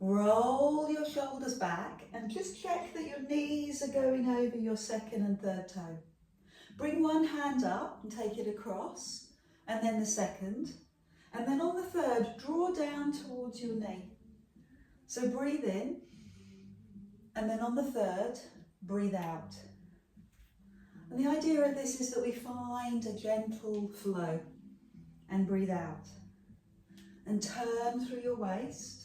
Roll your shoulders back and just check that your knees are going over your second and third toe. Bring one hand up and take it across, and then the second. And then on the third, draw down towards your knee. So breathe in, and then on the third, breathe out. And the idea of this is that we find a gentle flow and breathe out. And turn through your waist.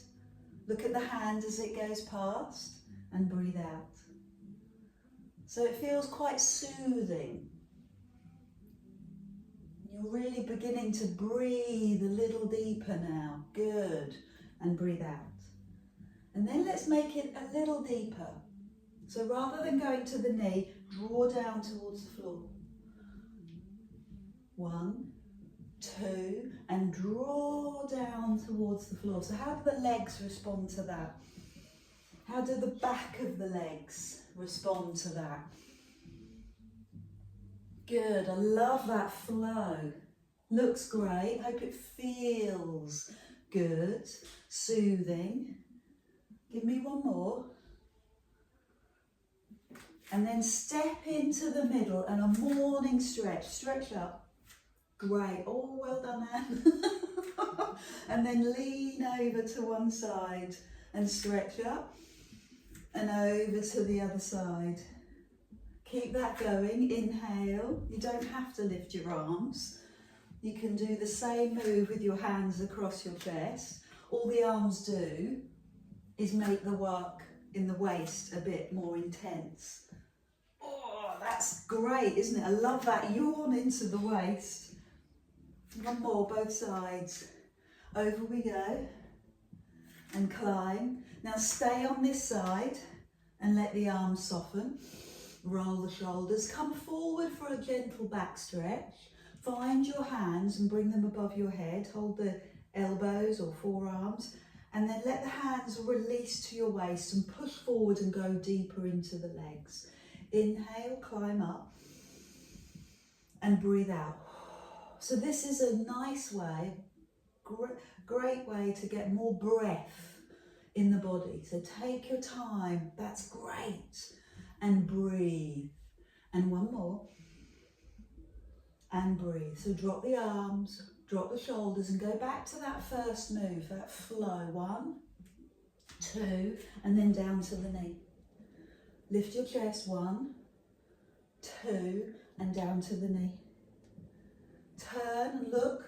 Look at the hand as it goes past and breathe out. So it feels quite soothing. You're really beginning to breathe a little deeper now. Good. And breathe out. And then let's make it a little deeper. So rather than going to the knee, draw down towards the floor. 1, 2, and draw down towards the floor. So how do the legs respond to that? How do the back of the legs respond to that? Good, I love that flow. Looks great, hope it feels good, soothing. Give me one more. And then step into the middle and a morning stretch. Stretch up. Great. Oh, well done, Anne. And then lean over to one side and stretch up. And over to the other side. Keep that going. Inhale. You don't have to lift your arms. You can do the same move with your hands across your chest. All the arms do is make the work in the waist a bit more intense. Oh, that's great, isn't it? I love that yawn into the waist. One more, both sides. Over we go. And climb. Now stay on this side and let the arms soften. Roll the shoulders. Come forward for a gentle back stretch. Find your hands and bring them above your head. Hold the elbows or forearms. And then let the hands release to your waist and push forward and go deeper into the legs. Inhale, climb up and breathe out. So this is a nice way, great way to get more breath in the body. So take your time, that's great. And breathe. And one more. And breathe. So drop the arms, drop the shoulders and go back to that first move, that flow. 1, 2, and then down to the knee. Lift your chest. 1, 2, and down to the knee. Turn and look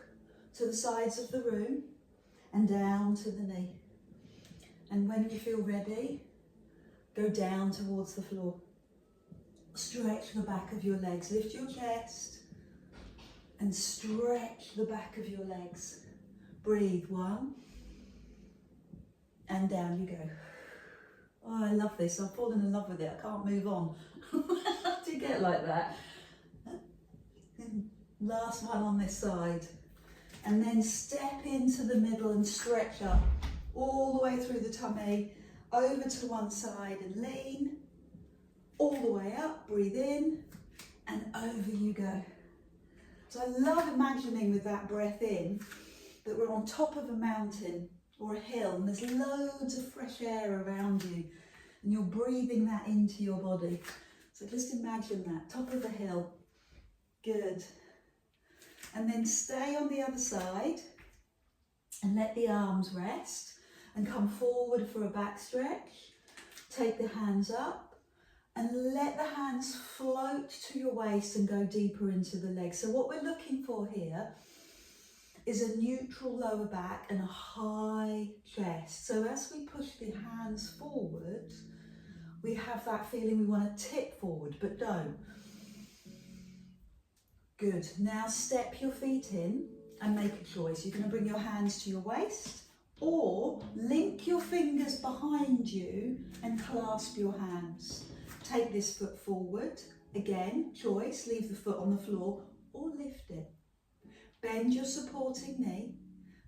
to the sides of the room and down to the knee. And when you feel ready, go down towards the floor. Stretch the back of your legs. Lift your chest and stretch the back of your legs. Breathe. 1, and down you go. Oh, I love this. I've fallen in love with it. I can't move on. How do you get like that? Last one on this side. And then step into the middle and stretch up all the way through the tummy, over to one side and lean, all the way up, breathe in, and over you go. So I love imagining with that breath in that we're on top of a mountain or a hill and there's loads of fresh air around you and you're breathing that into your body. So just imagine that, top of the hill. Good. And then stay on the other side and let the arms rest and come forward for a back stretch. Take the hands up and let the hands float to your waist and go deeper into the legs. So what we're looking for here is a neutral lower back and a high chest. So as we push the hands forward, we have that feeling we want to tip forward, but don't. Good. Now step your feet in and make a choice. You're going to bring your hands to your waist or link your fingers behind you and clasp your hands. Take this foot forward. Again, choice. Leave the foot on the floor or lift it. Bend your supporting knee.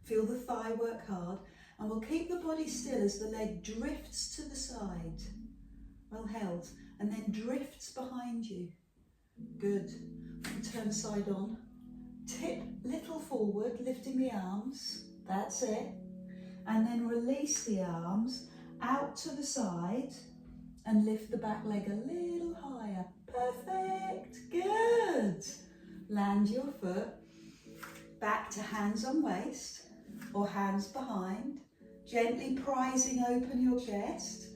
Feel the thigh work hard. And we'll keep the body still as the leg drifts to the side. Well held. And then drifts behind you. Good. Turn side on. Tip little forward, lifting the arms. That's it. And then release the arms out to the side and lift the back leg a little higher. Perfect, good. Land your foot back to hands on waist or hands behind, gently prising open your chest.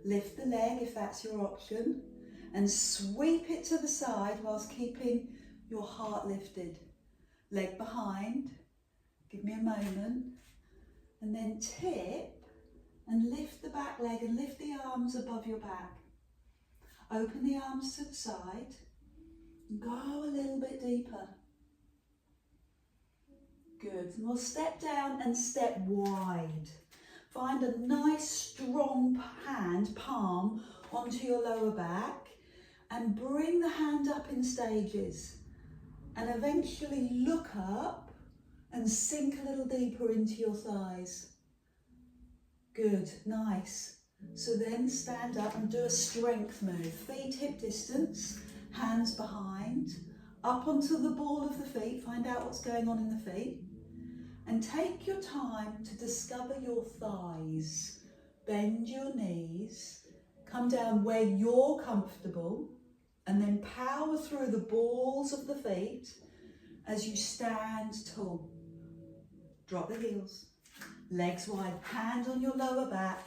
Lift the leg if that's your option and sweep it to the side whilst keeping your heart lifted. Leg behind, give me a moment, and then tip and lift the back leg and lift the arms above your back. Open the arms to the side and go a little bit deeper. Good, and we'll step down and step wide. Find a nice strong hand, palm, onto your lower back and bring the hand up in stages and eventually look up and sink a little deeper into your thighs. Good, nice. So then stand up and do a strength move. Feet hip distance, hands behind, up onto the ball of the feet, find out what's going on in the feet. And take your time to discover your thighs. Bend your knees, come down where you're comfortable, and then power through the balls of the feet as you stand tall. Drop the heels, legs wide, hand on your lower back.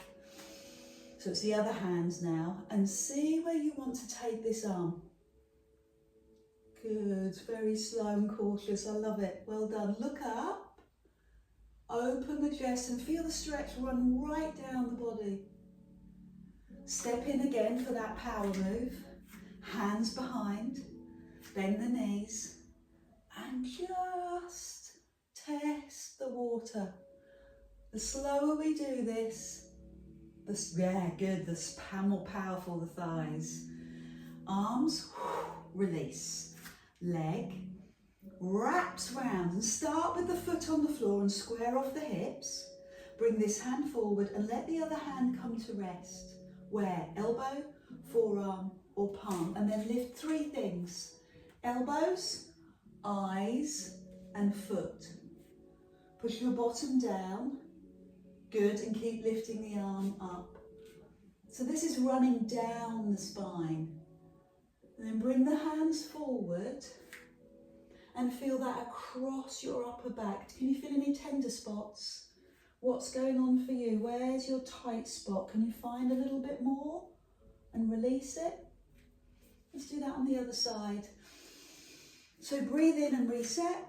So it's the other hand now, and see where you want to take this arm. Good, very slow and cautious, I love it, well done. Look up. Open the chest and feel the stretch run right down the body. Step in again for that power move. Hands behind, bend the knees, and just test the water. The slower we do this, the more powerful the thighs. Arms, release. Leg, wraps round and start with the foot on the floor and square off the hips. Bring this hand forward and let the other hand come to rest. Where? Elbow, forearm or palm, and then lift three things. Elbows, eyes and foot. Push your bottom down. Good, and keep lifting the arm up. So this is running down the spine. And then bring the hands forward and feel that across your upper back. Can you feel any tender spots? What's going on for you? Where's your tight spot? Can you find a little bit more and release it? Let's do that on the other side. So breathe in and reset.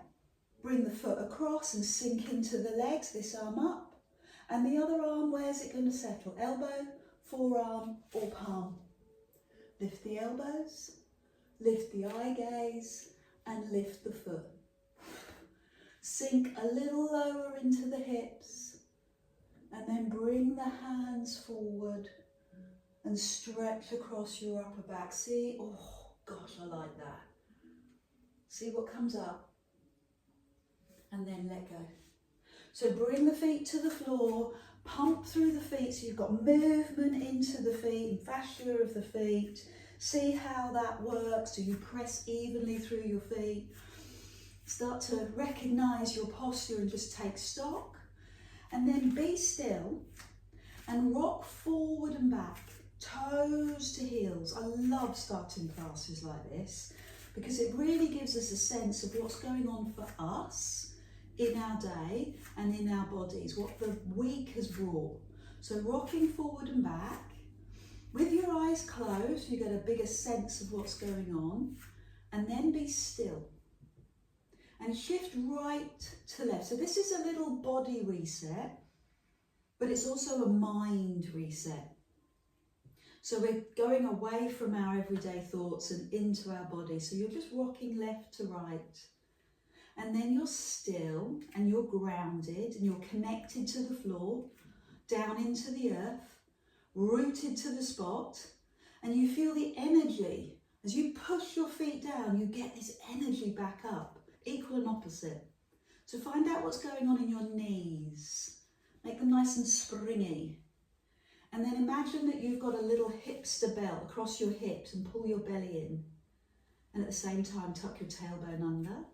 Bring the foot across and sink into the legs, this arm up. And the other arm, where's it going to settle? Elbow, forearm or palm. Lift the elbows, lift the eye gaze, and lift the foot. Sink a little lower into the hips and then bring the hands forward and stretch across your upper back. See, oh gosh, I like that. See what comes up and then let go. So bring the feet to the floor, pump through the feet so you've got movement into the feet and fascia of the feet. See how that works. Do you press evenly through your feet? Start to recognize your posture and just take stock. And then be still and rock forward and back, toes to heels. I love starting classes like this because it really gives us a sense of what's going on for us in our day and in our bodies, what the week has brought. So rocking forward and back. With your eyes closed, you get a bigger sense of what's going on, and then be still. And shift right to left. So this is a little body reset, but it's also a mind reset. So we're going away from our everyday thoughts and into our body. So you're just rocking left to right. And then you're still and you're grounded and you're connected to the floor, down into the earth, rooted to the spot, and you feel the energy. As you push your feet down, you get this energy back up, equal and opposite. So find out what's going on in your knees. Make them nice and springy. And then imagine that you've got a little hipster belt across your hips and pull your belly in. And at the same time, tuck your tailbone under.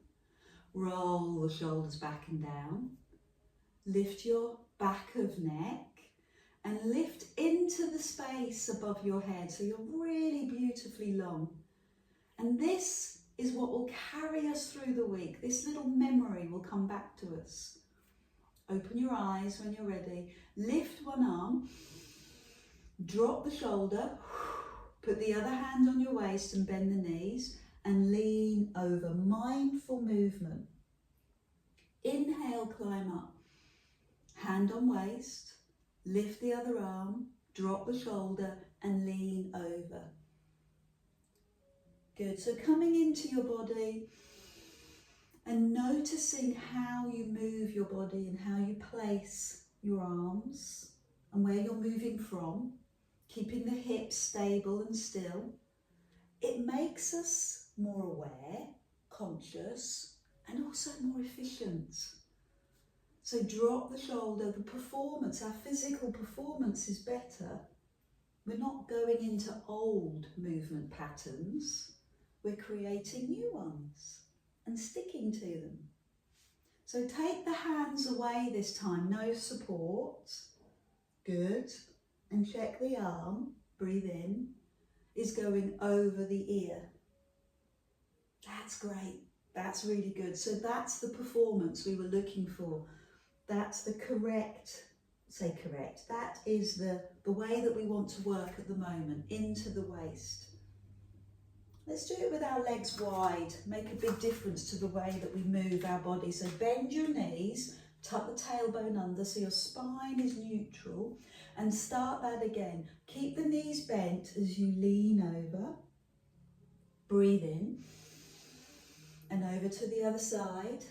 Roll the shoulders back and down. Lift your back of neck, and lift into the space above your head so you're really beautifully long. And this is what will carry us through the week. This little memory will come back to us. Open your eyes when you're ready. Lift one arm, drop the shoulder, put the other hand on your waist and bend the knees and lean over. Mindful movement. Inhale, climb up. Hand on waist, lift the other arm, drop the shoulder and lean over. Good, so coming into your body and noticing how you move your body and how you place your arms and where you're moving from, keeping the hips stable and still. It makes us more aware, conscious, and also more efficient. So drop the shoulder, the performance, our physical performance is better. We're not going into old movement patterns, we're creating new ones and sticking to them. So take the hands away this time, no support. Good. And check the arm, breathe in, is going over the ear. That's great, that's really good. So that's the performance we were looking for. That's the correct, that is the way that we want to work at the moment, into the waist. Let's do it with our legs wide, make a big difference to the way that we move our body. So bend your knees, tuck the tailbone under so your spine is neutral, and start that again. Keep the knees bent as you lean over. Breathe in, and over to the other side,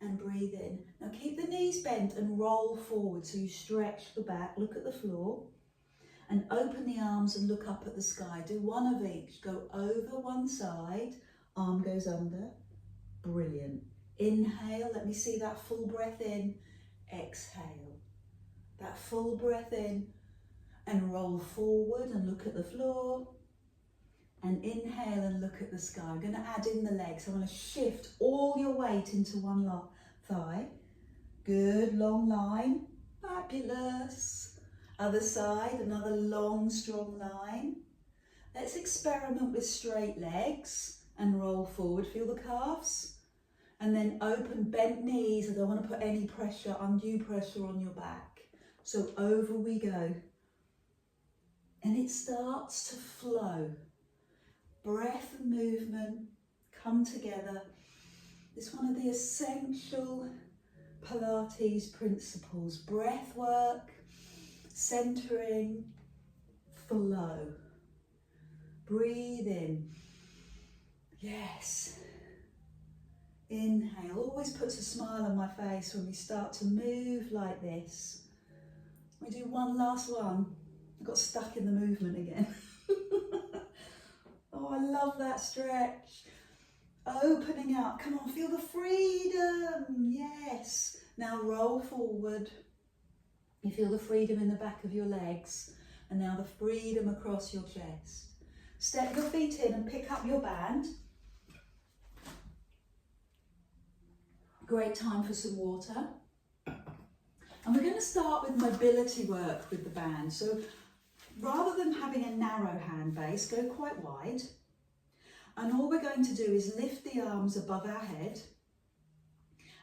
and breathe in. Now keep the knees bent and roll forward so you stretch the back, look at the floor, and open the arms and look up at the sky. Do one of each. Go over one side, arm goes under. Brilliant. Inhale, let me see that full breath in. Exhale. That full breath in, and roll forward and look at the floor. And inhale and look at the sky. I'm going to add in the legs. I'm going to shift all your weight into one thigh. Good, long line. Fabulous. Other side, another long, strong line. Let's experiment with straight legs and roll forward. Feel the calves. And then open, bent knees. I don't want to put any pressure, undue pressure on your back. So over we go. And it starts to flow. Breath and movement come together. It's one of the essential Pilates principles. Breath work, centering, flow. Breathe in. Yes. Inhale. Always puts a smile on my face when we start to move like this. We do one last one. I got stuck in the movement again. Oh, I love that stretch. Opening up. Come on, feel the freedom. Yes. Now roll forward. You feel the freedom in the back of your legs. And now the freedom across your chest. Step your feet in and pick up your band. Great time for some water. And we're going to start with mobility work with the band. So rather than having a narrow hand base, go quite wide. And all we're going to do is lift the arms above our head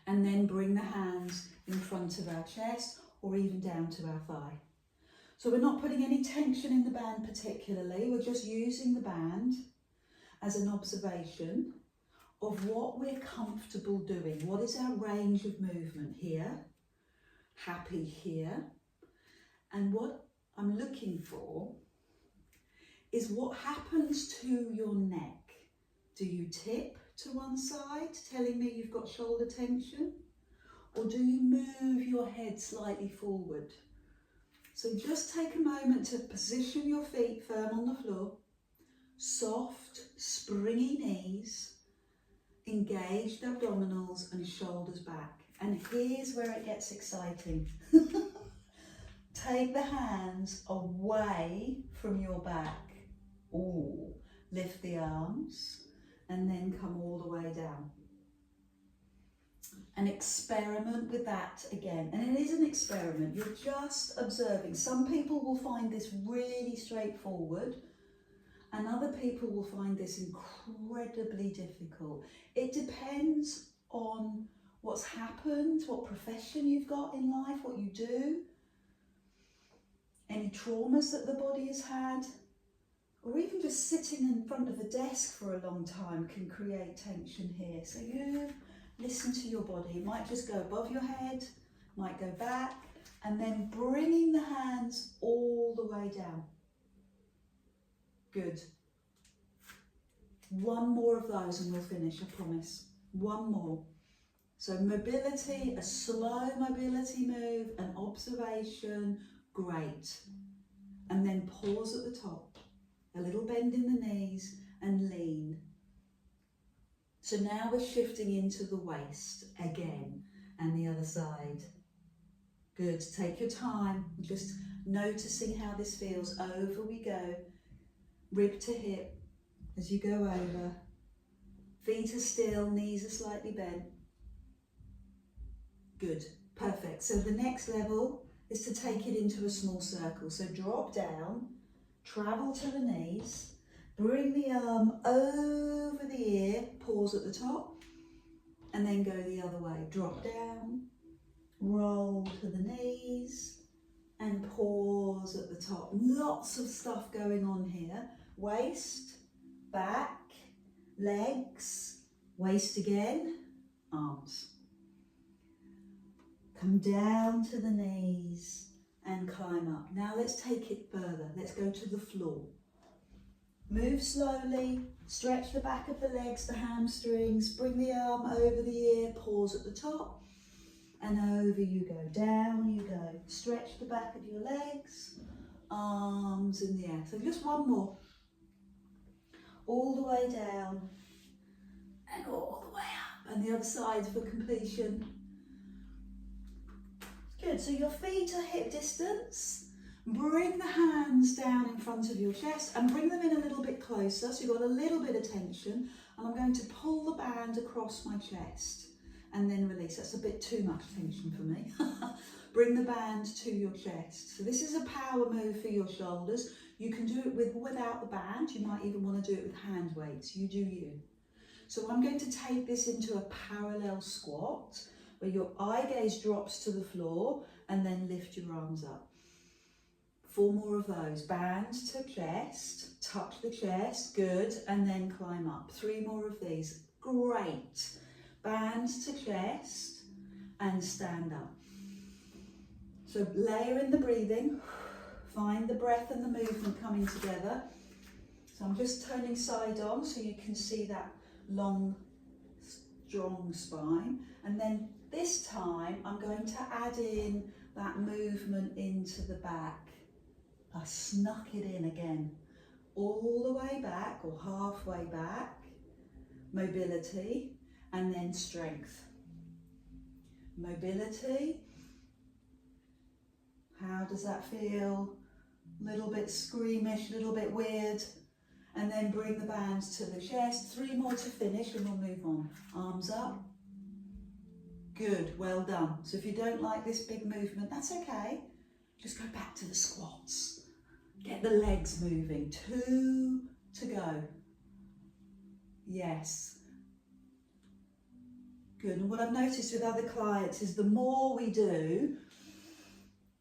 and then bring the hands in front of our chest or even down to our thigh. So we're not putting any tension in the band particularly, we're just using the band as an observation of what we're comfortable doing. What is our range of movement here? Happy here. And what I'm looking for is what happens to your neck. Do you tip to one side, telling me you've got shoulder tension? Or do you move your head slightly forward? So just take a moment to position your feet firm on the floor. Soft, springy knees, engaged abdominals and shoulders back. And here's where it gets exciting. Take the hands away from your back. Ooh, lift the arms and then come all the way down. and experiment with that again. And it is an experiment, you're just observing. Some people will find this really straightforward, and other people will find this incredibly difficult. It depends on what's happened, what profession you've got in life, what you do, any traumas that the body has had, or even just sitting in front of a desk for a long time can create tension here. So you listen to your body. It might just go above your head, might go back, and then bringing the hands all the way down. Good. One more of those and we'll finish, I promise. One more. So mobility, a slow mobility move, an observation, great. And then pause at the top, a little bend in the knees and lean. So now we're shifting into the waist again, and the other side. Good, take your time, just noticing how this feels. Over we go, rib to hip as you go over. Feet are still, knees are slightly bent. Good, perfect. So the next level is to take it into a small circle. So drop down, travel to the knees, bring the arm over the ear, pause at the top, and then go the other way. Drop down, roll to the knees, and pause at the top. Lots of stuff going on here. Waist, back, legs, waist again, arms. Come down to the knees and climb up. Now let's take it further. Let's go to the floor. Move slowly, stretch the back of the legs, the hamstrings, bring the arm over the ear, pause at the top, and over you go, down you go. Stretch the back of your legs, arms in the air. So just one more. All the way down, and all the way up, and the other side for completion. Good, so your feet are hip distance. Bring the hands down in front of your chest and bring them in a little bit closer, so you've got a little bit of tension, and I'm going to pull the band across my chest and then release. That's a bit too much tension for me. Bring the band to your chest. So this is a power move for your shoulders. You can do it with or without the band. You might even want to do it with hand weights. You do you. So I'm going to take this into a parallel squat where your eye gaze drops to the floor and then lift your arms up. 4 more of those. Band to chest, touch the chest, good, and then climb up. 3 more of these, great. Band to chest and stand up. So layer in the breathing, find the breath and the movement coming together. So I'm just turning side on so you can see that long, strong spine. And then this time I'm going to add in that movement into the back. I snuck it in again, all the way back or halfway back, mobility, and then strength. Mobility, how does that feel? A little bit squeamish, a little bit weird, and then bring the bands to the chest. 3 more to finish and we'll move on. Arms up, good, well done. So if you don't like this big movement, that's okay, just go back to the squats. Get the legs moving. 2 to go. Yes. Good. And what I've noticed with other clients is the more we do,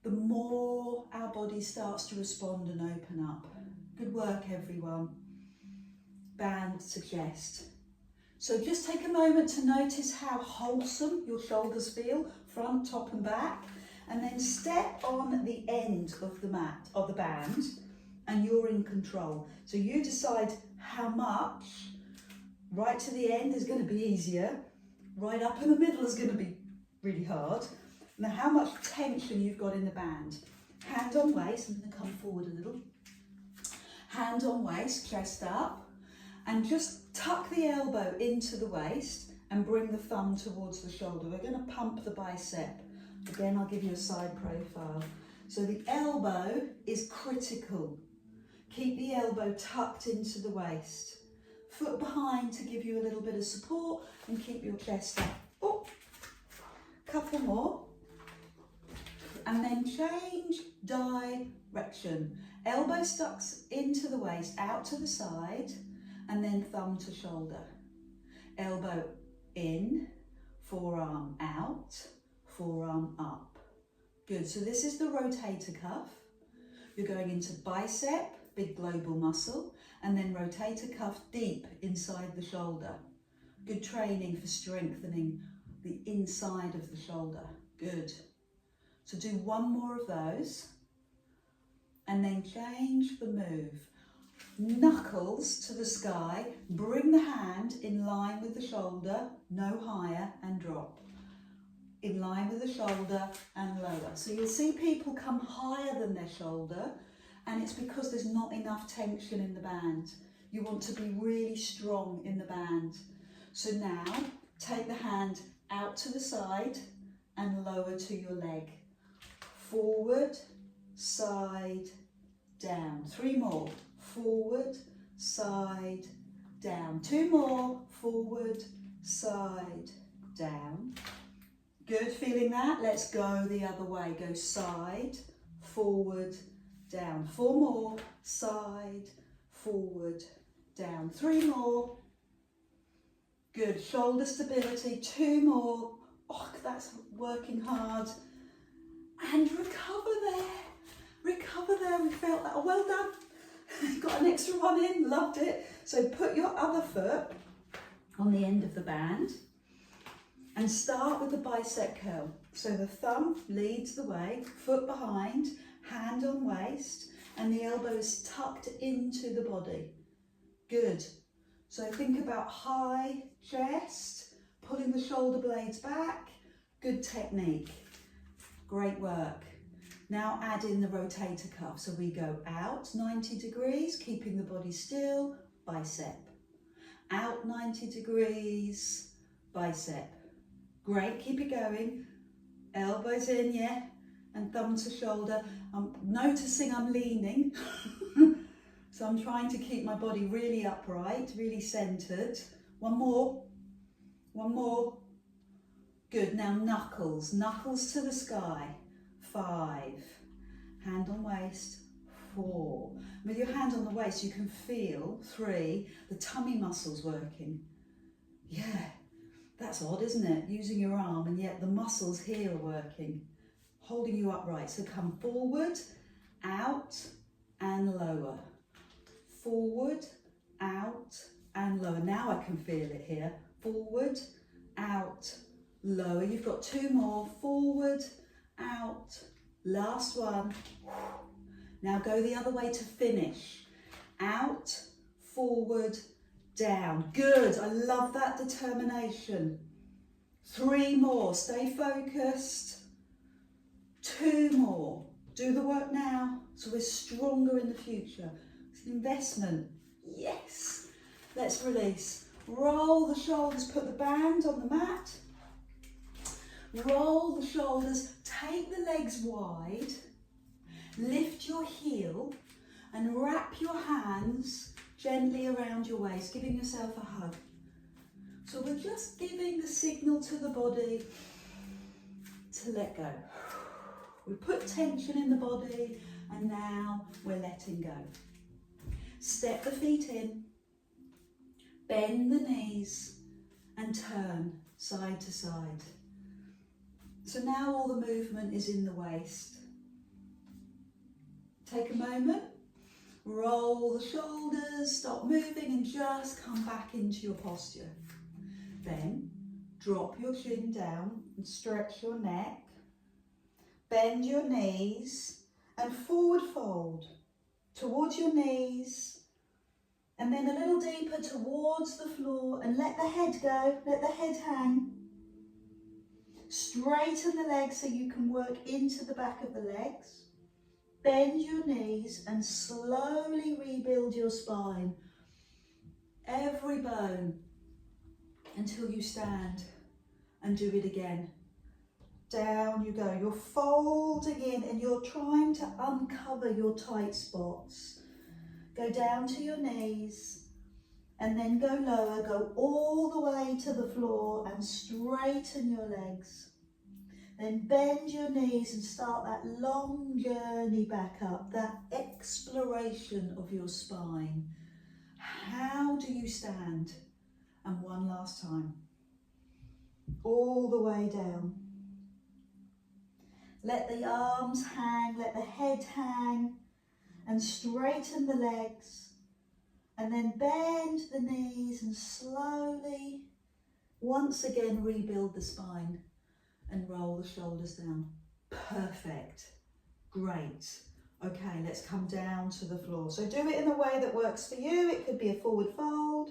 the more our body starts to respond and open up. Good work, everyone. Band to chest. So just take a moment to notice how wholesome your shoulders feel, front, top and back. And then step on the end of the mat, of the band, and you're in control. So you decide how much. Right to the end is going to be easier. Right up in the middle is going to be really hard. Now how much tension you've got in the band. Hand on waist, I'm going to come forward a little. Hand on waist, chest up. And just tuck the elbow into the waist and bring the thumb towards the shoulder. We're going to pump the bicep. Again, I'll give you a side profile. So the elbow is critical. Keep the elbow tucked into the waist. Foot behind to give you a little bit of support and keep your chest up. Oh, couple more. And then change direction. Elbow stuck into the waist, out to the side, and then thumb to shoulder. Elbow in, forearm out, forearm up. Good, so this is the rotator cuff. You're going into bicep, big global muscle, and then rotator cuff deep inside the shoulder. Good training for strengthening the inside of the shoulder. Good. So do one more of those, and then change the move. Knuckles to the sky, bring the hand in line with the shoulder, no higher, and drop. In line with the shoulder and lower. So you'll see people come higher than their shoulder, and it's because there's not enough tension in the band. You want to be really strong in the band. So now take the hand out to the side and lower to your leg. Forward, side, down. 3 more. Forward, side, down. 2 more. Forward, side, down. Good, feeling that? Let's go the other way. Go side, forward, down. 4 more. Side, forward, down. 3 more. Good, shoulder stability. 2 more. Oh, that's working hard. And recover there. Recover there. We felt that. Oh, well done. Got an extra one in. Loved it. So put your other foot on the end of the band and start with the bicep curl. So the thumb leads the way, foot behind, hand on waist, and the elbow is tucked into the body. Good. So think about high chest, pulling the shoulder blades back. Good technique. Great work. Now add in the rotator cuff. So we go out 90 degrees, keeping the body still, bicep. Out 90 degrees, bicep. Great, keep it going. Elbows in, yeah, and thumb to shoulder. I'm noticing I'm leaning. So I'm trying to keep my body really upright, really centered. 1 more. 1 more. Good, now knuckles. Knuckles to the sky. 5. Hand on waist. 4. With your hand on the waist, you can feel 3, the tummy muscles working. Yeah, that's odd, isn't it? Using your arm, and yet the muscles here are working, holding you upright. So come forward, out, and lower. Forward, out, and lower. Now I can feel it here. Forward, out, lower. You've got 2 more. Forward, out. Last one. Now go the other way to finish. Out, forward, down. Good. I love that determination. 3 more. Stay focused. 2 more. Do the work now so we're stronger in the future. It's an investment. Yes. Let's release. Roll the shoulders. Put the band on the mat. Roll the shoulders. Take the legs wide. Lift your heel and wrap your hands gently around your waist, giving yourself a hug. So we're just giving the signal to the body to let go. We put tension in the body and now we're letting go. Step the feet in, bend the knees and turn side to side. So now all the movement is in the waist. Take a moment, roll the shoulders, stop moving and just come back into your posture. Then drop your chin down and stretch your neck. Bend your knees and forward fold towards your knees and then a little deeper towards the floor and let the head go, let the head hang. Straighten the legs so you can work into the back of the legs. Bend your knees and slowly rebuild your spine, every bone, until you stand and do it again. Down you go. You're folding in and you're trying to uncover your tight spots. Go down to your knees and then go lower. Go all the way to the floor and straighten your legs. Then bend your knees and start that long journey back up, that exploration of your spine. How do you stand? And one last time. All the way down. Let the arms hang, let the head hang, and straighten the legs. And then bend the knees and slowly, once again, rebuild the spine and roll the shoulders down. Perfect. Great. Okay, let's come down to the floor. So do it in the way that works for you. It could be a forward fold.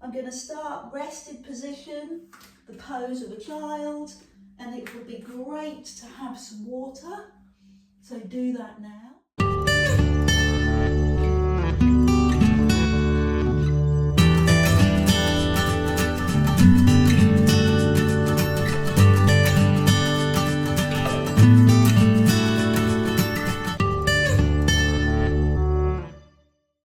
I'm going to start rested position, the pose of a child, and it would be great to have some water. So do that now.